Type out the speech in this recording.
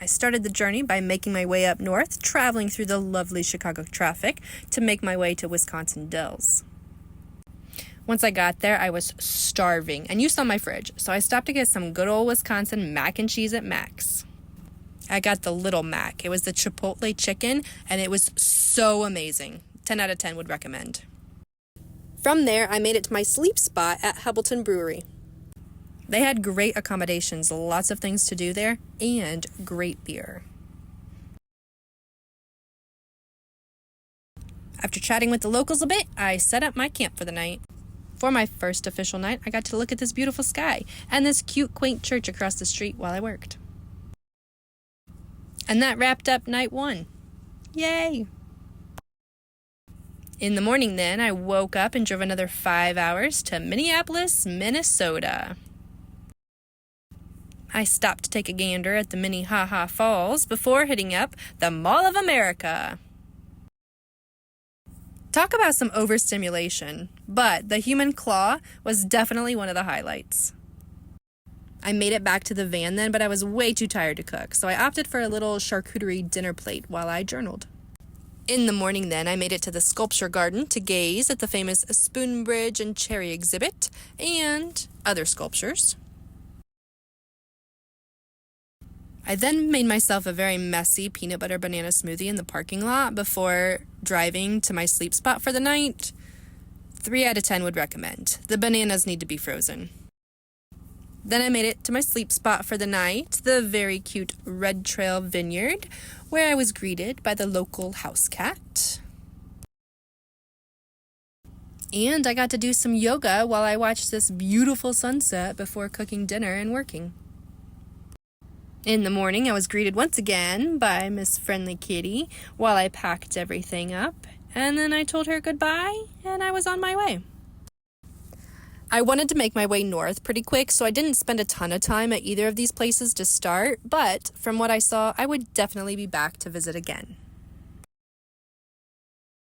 I started the journey by making my way up north, traveling through the lovely Chicago traffic to make my way to Wisconsin Dells. Once I got there, I was starving, and you saw my fridge, so I stopped to get some good old Wisconsin mac and cheese at Mac's. I got the Little Mac. It was the Chipotle chicken, and it was so amazing. 10 out of 10 would recommend. From there, I made it to my sleep spot at Hebbleton Brewery. They had great accommodations, lots of things to do there, and great beer. After chatting with the locals a bit, I set up my camp for the night. For my first official night, I got to look at this beautiful sky and this cute, quaint church across the street while I worked. And that wrapped up night 1. Yay! In the morning then, I woke up and drove another 5 hours to Minneapolis, Minnesota. I stopped to take a gander at the Minnehaha Falls before hitting up the Mall of America. Talk about some overstimulation, but the human claw was definitely one of the highlights. I made it back to the van then, but I was way too tired to cook, so I opted for a little charcuterie dinner plate while I journaled. In the morning then, I made it to the sculpture garden to gaze at the famous Spoon Bridge and Cherry exhibit and other sculptures. I then made myself a very messy peanut butter banana smoothie in the parking lot before driving to my sleep spot for the night. 3 out of 10 would recommend. The bananas need to be frozen. Then I made it to my sleep spot for the night, the very cute Red Trail Vineyard, where I was greeted by the local house cat. And I got to do some yoga while I watched this beautiful sunset before cooking dinner and working. In the morning, I was greeted once again by Miss Friendly Kitty while I packed everything up, and then I told her goodbye, and I was on my way. I wanted to make my way north pretty quick, so I didn't spend a ton of time at either of these places to start, but from what I saw, I would definitely be back to visit again.